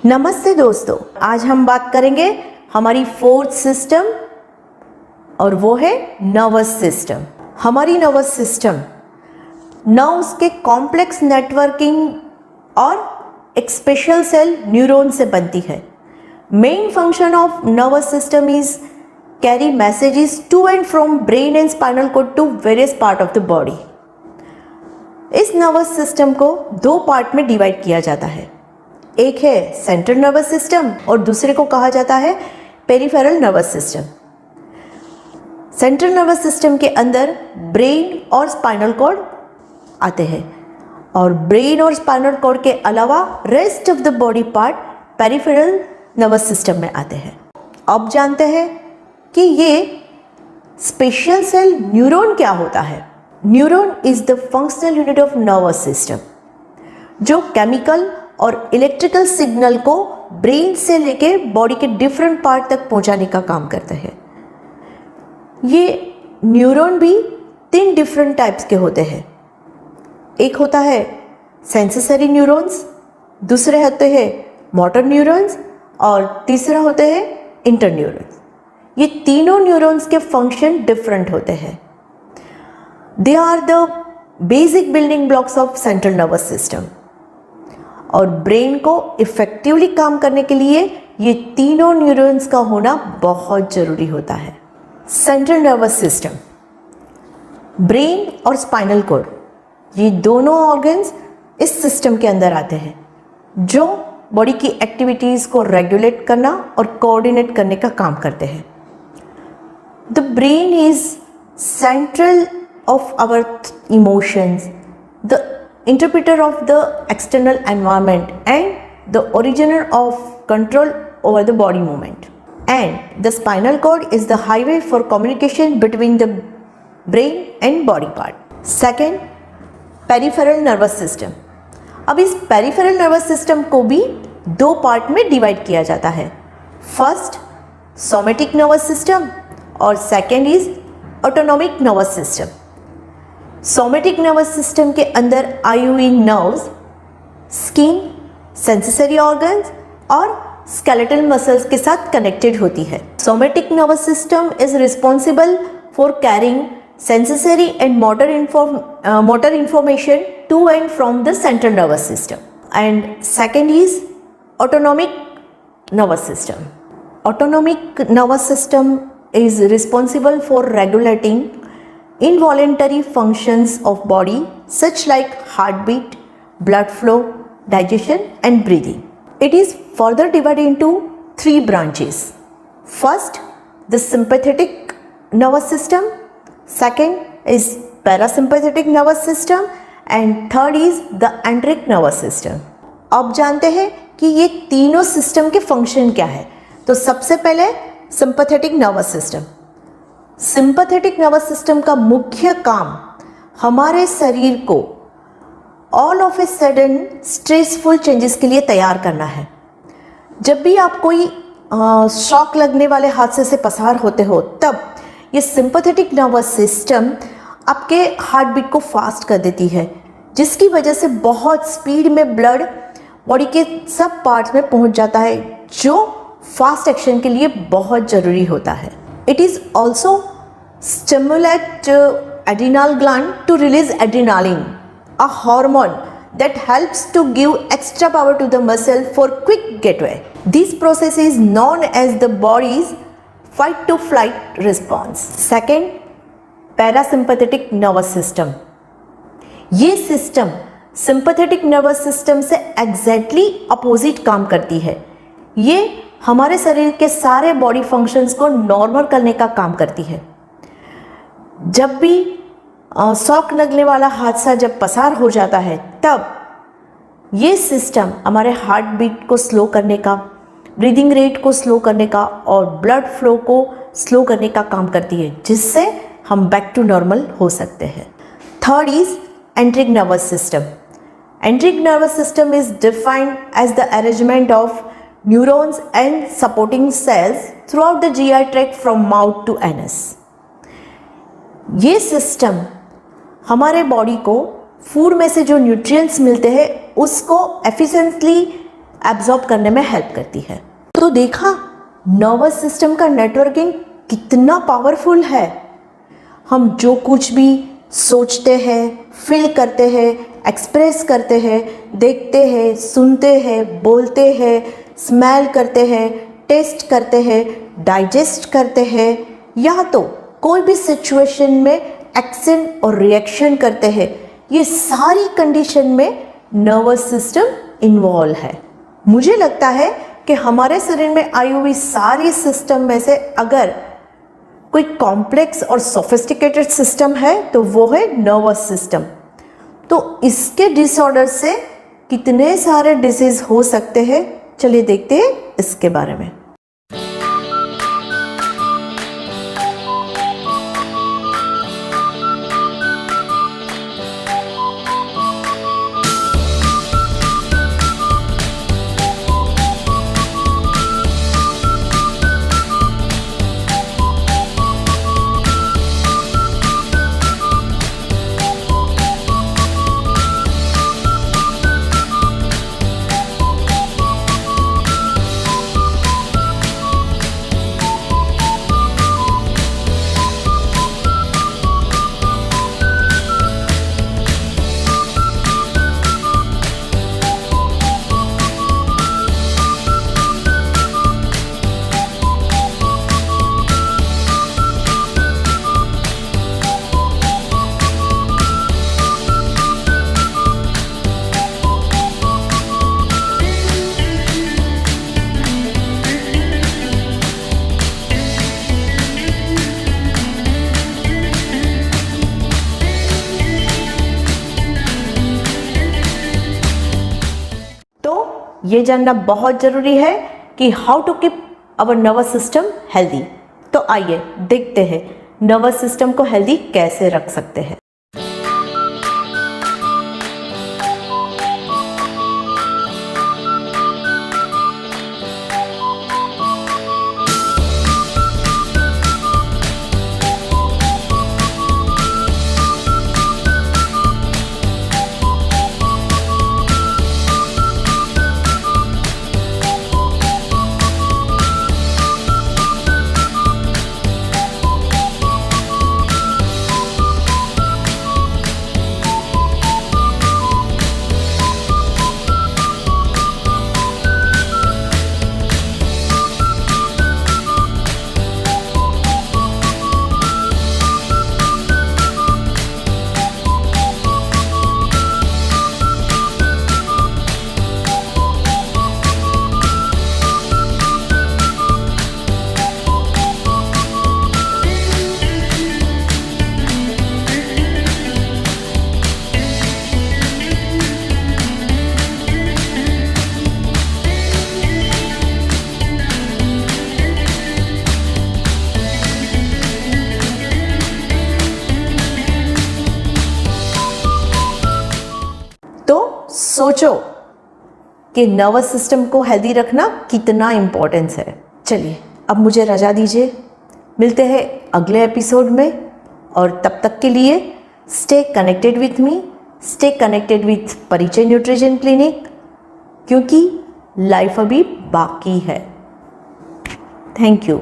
नमस्ते दोस्तों, आज हम बात करेंगे हमारी फोर्थ सिस्टम और वो है नर्वस सिस्टम। हमारी नर्वस सिस्टम नर्व्स के कॉम्प्लेक्स नेटवर्किंग और एक स्पेशल सेल न्यूरॉन से बनती है। Main function of nervous system is carry messages to and from brain and spinal cord to various part of the body. इस nervous system को दो part में डिवाइड किया जाता है। एक है सेंट्रल नर्वस सिस्टम और दूसरे को कहा जाता है peripheral nervous system. Central nervous system के अंदर ब्रेन और स्पाइनल कॉर्ड आते हैं और ब्रेन और स्पाइनल कॉर्ड के अलावा rest of the body part peripheral nervous system में आते हैं। अब जानते हैं कि ये स्पेशल सेल न्यूरॉन क्या होता है। Neuron is the functional unit of nervous system जो केमिकल और इलेक्ट्रिकल सिग्नल को ब्रेन से लेके बॉडी के डिफरेंट पार्ट तक पहुंचाने का काम करता है। ये न्यूरॉन भी 3 डिफरेंट टाइप्स के होते हैं। एक होता है सेंसरी न्यूरॉन्स, दूसरे होते हैं मोटर न्यूरॉन्स और तीसरा होते हैं इंटरन्यूरॉन्स। ये तीनों न्यूरॉन्स के फंक्शन डिफरेंट होते हैं। They are the basic building blocks of central nervous system और ब्रेन को इफेक्टिवली काम करने के लिए ये तीनों न्यूरॉन्स का होना बहुत ज़रूरी होता है। सेंट्रल नर्वस सिस्टम, ब्रेन और स्पाइनल कॉर्ड, ये दोनों ऑर्गन्स इस सिस्टम के अंदर आते हैं जो बॉडी की एक्टिविटीज़ को रेगुलेट करना और कोऑर्डिनेट करने का काम करते हैं। The brain is central of our emotions, the interpreter of the external environment and the originator of control over the body movement, and the spinal cord is the highway for communication between the brain and body part. Second, peripheral nervous system. अब इस peripheral nervous system को भी दो part में divide किया जाता है। First somatic nervous system और second is autonomic nervous system. Somatic nervous system के अंदर आई हुई नर्व्स, स्किन, सेंसरी ऑर्गन्स और स्केलेटल मसल्स के साथ कनेक्टेड होती है। Somatic nervous system is responsible for carrying sensory and motor information to and from the central nervous system. And second is autonomic nervous system. Autonomic nervous system is responsible for regulating involuntary functions of body such like heartbeat, blood flow, digestion and breathing. It is further divided into 3 branches. First, the sympathetic nervous system, second is parasympathetic nervous system and third is the enteric nervous system. अब जानते हैं कि ये तीनों system के function क्या है। तो सबसे पहले sympathetic nervous system. Sympathetic nervous system का मुख्य काम हमारे शरीर को all of a sudden stressful changes के लिए तैयार करना है। जब भी आप कोई शॉक लगने वाले हादसे से पसार होते हो तब ये सिंपैथेटिक नर्वस सिस्टम आपके हार्ट बीट को फास्ट कर देती है, जिसकी वजह से बहुत स्पीड में ब्लड बॉडी के सब पार्ट्स में पहुंच जाता है, जो फास्ट एक्शन के लिए बहुत ज़रूरी होता है। It is also stimulate adrenal gland to release adrenaline, a hormone that helps to give extra power to the muscle for quick getaway. This process is known as the body's fight to flight response. Second, parasympathetic nervous system. ये system sympathetic nervous system से exactly opposite काम करती है। ये हमारे शरीर के सारे बॉडी फंक्शंस को नॉर्मल करने का काम करती है। जब भी शॉक लगने वाला हादसा जब पसार हो जाता है तब ये सिस्टम हमारे हार्ट बीट को स्लो करने का, ब्रीदिंग रेट को स्लो करने का और ब्लड फ्लो को स्लो करने का काम करती है, जिससे हम बैक टू नॉर्मल हो सकते हैं। Third is enteric nervous system. Enteric nervous system is defined as the arrangement of neurons and supporting cells throughout the GI tract from mouth to anus. ये सिस्टम हमारे बॉडी को food में से जो nutrients मिलते हैं उसको एफिशिएंटली एब्जॉर्ब करने में हेल्प करती है। तो देखा नर्वस सिस्टम का नेटवर्किंग कितना पावरफुल है। हम जो कुछ भी सोचते हैं, फील करते हैं, एक्सप्रेस करते हैं, देखते हैं, सुनते हैं, बोलते हैं, स्मेल करते हैं, टेस्ट करते हैं, डाइजेस्ट करते हैं, या तो कोई भी सिचुएशन में एक्शन और रिएक्शन करते हैं, ये सारी कंडीशन में नर्वस सिस्टम इन्वॉल्व है। मुझे लगता है कि हमारे शरीर में आई हुई सारी सिस्टम में से अगर कोई कॉम्प्लेक्स और सोफिस्टिकेटेड सिस्टम है तो वो है नर्वस सिस्टम। तो इसके डिसऑर्डर से कितने सारे डिसीज हो सकते हैं, चलिए देखते हैं इसके बारे में। ये जानना बहुत ज़रूरी है कि how to keep our nervous system healthy. तो आइए देखते हैं नर्वस सिस्टम को हेल्दी कैसे रख सकते हैं। सोचो कि नर्वस सिस्टम को हेल्दी रखना कितना इम्पोर्टेंस है। चलिए अब मुझे रजा दीजिए, मिलते हैं अगले एपिसोड में, और तब तक के लिए stay connected with me, stay connected with परिचय न्यूट्रिशन क्लिनिक, क्योंकि लाइफ अभी बाकी है। Thank you.